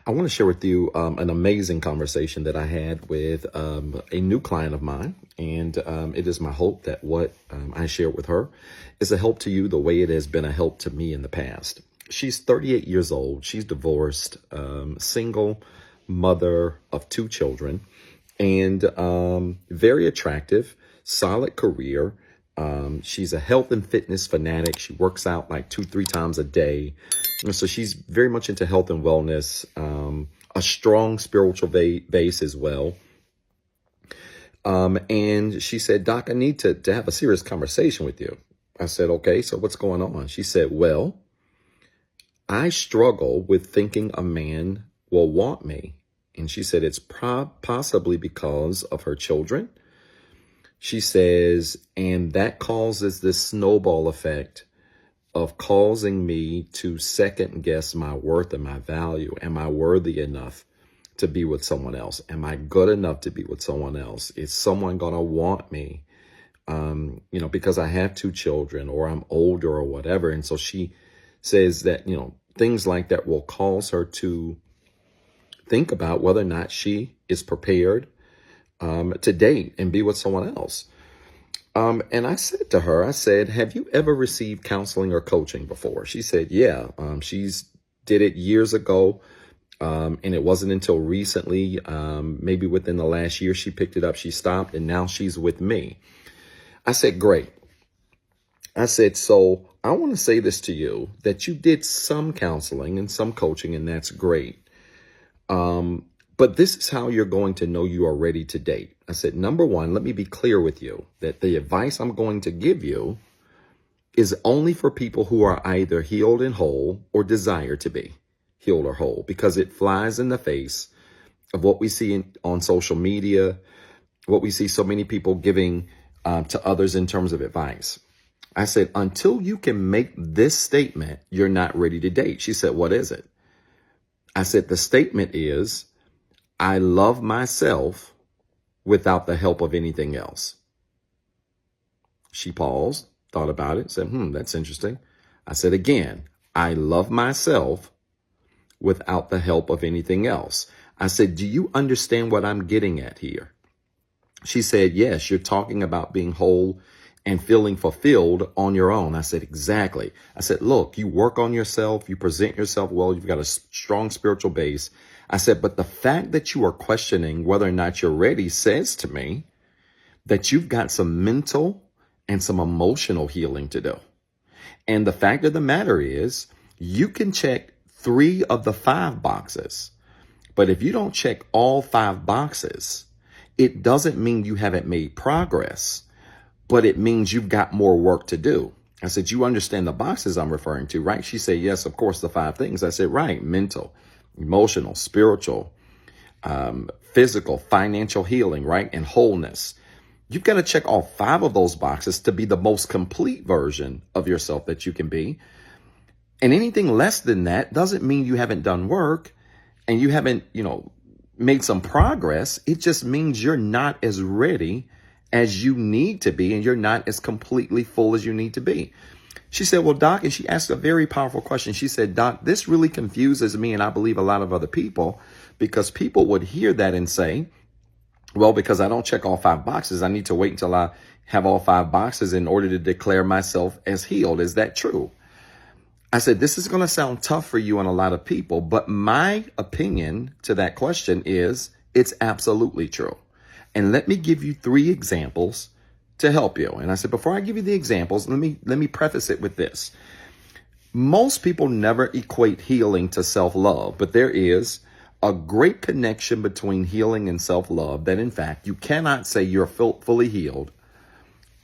I want to share with you an amazing conversation that I had with a new client of mine. And it is my hope that what I share with her is a help to you the way it has been a help to me in the past. She's 38 years old. She's divorced, single mother of two children, and very attractive, solid career. She's a health and fitness fanatic. She works out like 2-3 times a day. And so she's very much into health and wellness, a strong spiritual base as well. And she said, Doc, I need to have a serious conversation with you. I said, okay, so what's going on? She said, well, I struggle with thinking a man will want me. And she said, it's possibly because of her children. She says, and that causes this snowball effect of causing me to second guess my worth and my value. Am I worthy enough to be with someone else? Am I good enough to be with someone else? Is someone going to want me, because I have two children or I'm older or whatever? And so she says that, things like that will cause her to think about whether or not she is prepared to date and be with someone else. And I said to her, I said, have you ever received counseling or coaching before? She said, yeah, she's did it years ago. And it wasn't until recently, maybe within the last year, she picked it up, she stopped, and now she's with me. I said, great. I said, so I want to say this to you, that you did some counseling and some coaching, and that's great. But this is how you're going to know you are ready to date. I said, number one, let me be clear with you that the advice I'm going to give you is only for people who are either healed and whole or desire to be healed or whole, because it flies in the face of what we see on social media, what we see so many people giving to others in terms of advice. I said, until you can make this statement, you're not ready to date. She said, what is it? I said, the statement is, I love myself without the help of anything else. She paused, thought about it, said, that's interesting. I said, again, I love myself without the help of anything else. I said, do you understand what I'm getting at here? She said, yes, you're talking about being whole and feeling fulfilled on your own. I said, exactly. I said, look, you work on yourself, you present yourself well, you've got a strong spiritual base. I said, but the fact that you are questioning whether or not you're ready says to me that you've got some mental and some emotional healing to do. And the fact of the matter is, you can check 3 of the 5 boxes, but if you don't check all 5 boxes, it doesn't mean you haven't made progress, but it means you've got more work to do. I said, you understand the boxes I'm referring to, right? She said, yes, of course, the 5 things. I said, right, mental, emotional, spiritual, physical, financial healing, right? And wholeness. You've got to check all 5 of those boxes to be the most complete version of yourself that you can be. And anything less than that doesn't mean you haven't done work and you haven't, made some progress. It just means you're not as ready as you need to be, and you're not as completely full as you need to be. She said, well, Doc, and she asked a very powerful question. She said, Doc, this really confuses me, and I believe a lot of other people, because people would hear that and say, well, because I don't check all 5 boxes, I need to wait until I have all 5 boxes in order to declare myself as healed. Is that true? I said, this is going to sound tough for you and a lot of people, but my opinion to that question is it's absolutely true. And let me give you 3 examples to help you. And I said, before I give you the examples, let me preface it with this. Most people never equate healing to self-love, but there is a great connection between healing and self-love that, in fact, you cannot say you're fully healed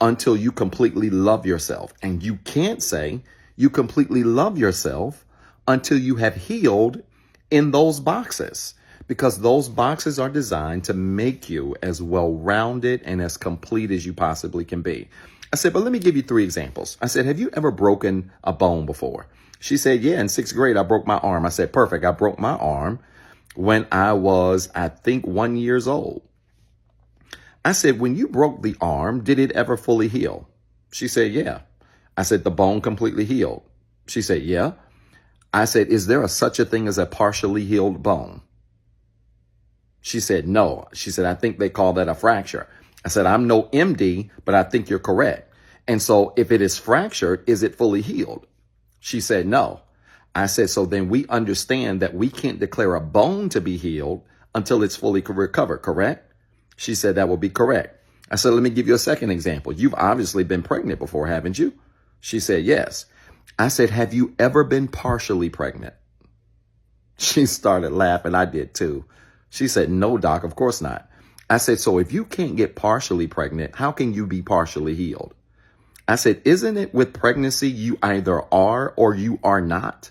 until you completely love yourself. And you can't say you completely love yourself until you have healed in those boxes, because those boxes are designed to make you as well-rounded and as complete as you possibly can be. I said, but let me give you 3 examples. I said, have you ever broken a bone before? She said, yeah, in 6th grade, I broke my arm. I said, perfect. I broke my arm when I was, I think, 1 year old. I said, when you broke the arm, did it ever fully heal? She said, yeah. I said, the bone completely healed? She said, yeah. I said, is there such a thing as a partially healed bone? She said, no. She said, I think they call that a fracture. I said, I'm no MD, but I think you're correct. And so if it is fractured, is it fully healed? She said, no. I said, so then we understand that we can't declare a bone to be healed until it's fully recovered, correct? She said, that will be correct. I said, let me give you a second example. You've obviously been pregnant before, haven't you? She said, yes. I said, have you ever been partially pregnant? She started laughing. I did too. She said, no, doc, of course not. I said, so if you can't get partially pregnant, how can you be partially healed? I said, isn't it with pregnancy, you either are or you are not?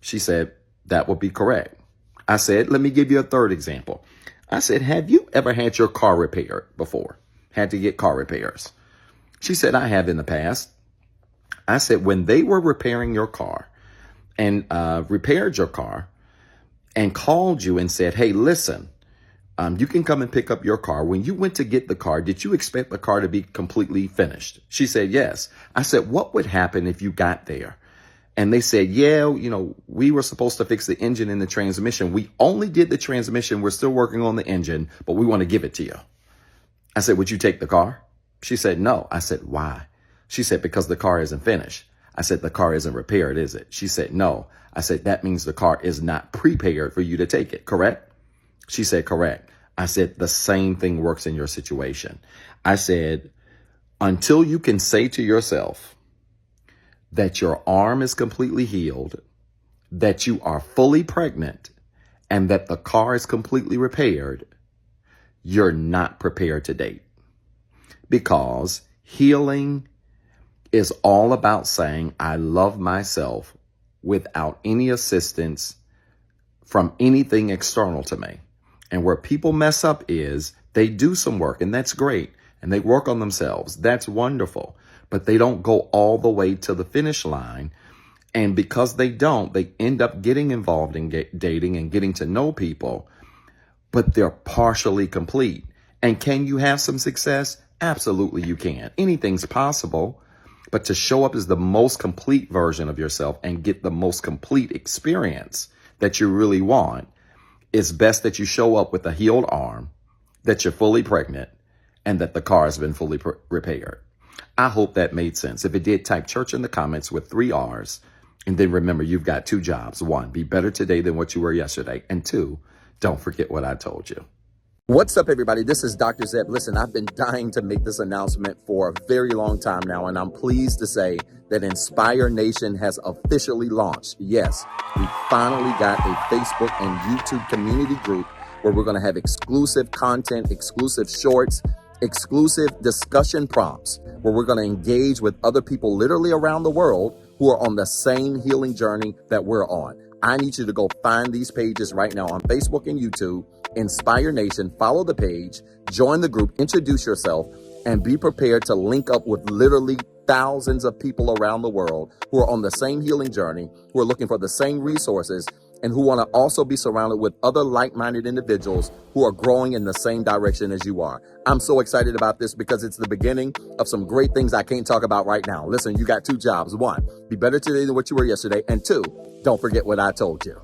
She said, that would be correct. I said, let me give you a third example. I said, have you ever had your car repaired before? Had to get car repairs? She said, I have in the past. I said, when they were repairing your car and repaired your car and called you and said, hey, listen, you can come and pick up your car. When you went to get the car, did you expect the car to be completely finished? She said, yes. I said, what would happen if you got there? And they said, yeah, we were supposed to fix the engine and the transmission. We only did the transmission. We're still working on the engine, but we want to give it to you. I said, would you take the car? She said, no. I said, why? She said, because the car isn't finished. I said, the car isn't repaired, is it? She said, no. I said, that means the car is not prepared for you to take it, correct? She said, correct. I said, the same thing works in your situation. I said, until you can say to yourself that your arm is completely healed, that you are fully pregnant, and that the car is completely repaired, you're not prepared to date. Because healing is all about saying, I love myself without any assistance from anything external to me. And where people mess up is they do some work, and that's great. And they work on themselves. That's wonderful. But they don't go all the way to the finish line. And because they don't, they end up getting involved in dating and getting to know people, but they're partially complete. And can you have some success? Absolutely, you can. Anything's possible. But to show up as the most complete version of yourself and get the most complete experience that you really want, it's best that you show up with a healed arm, that you're fully pregnant, and that the car has been fully repaired. I hope that made sense. If it did, type church in the comments with 3 R's. And then remember, you've got 2 jobs. 1, be better today than what you were yesterday. And 2, don't forget what I told you. What's up, everybody? This is Dr. Zeb. Listen, I've been dying to make this announcement for a very long time now, and I'm pleased to say that Inspire Nation has officially launched. Yes, we finally got a Facebook and YouTube community group where we're going to have exclusive content, exclusive shorts, exclusive discussion prompts, where we're going to engage with other people literally around the world who are on the same healing journey that we're on. I need you to go find these pages right now on Facebook and YouTube. Inspire Nation, follow the page, join the group, introduce yourself, and be prepared to link up with literally thousands of people around the world who are on the same healing journey, who are looking for the same resources, and who want to also be surrounded with other like-minded individuals who are growing in the same direction as you are. I'm so excited about this because it's the beginning of some great things I can't talk about right now. Listen, you got 2 jobs. 1, be better today than what you were yesterday. And 2, don't forget what I told you.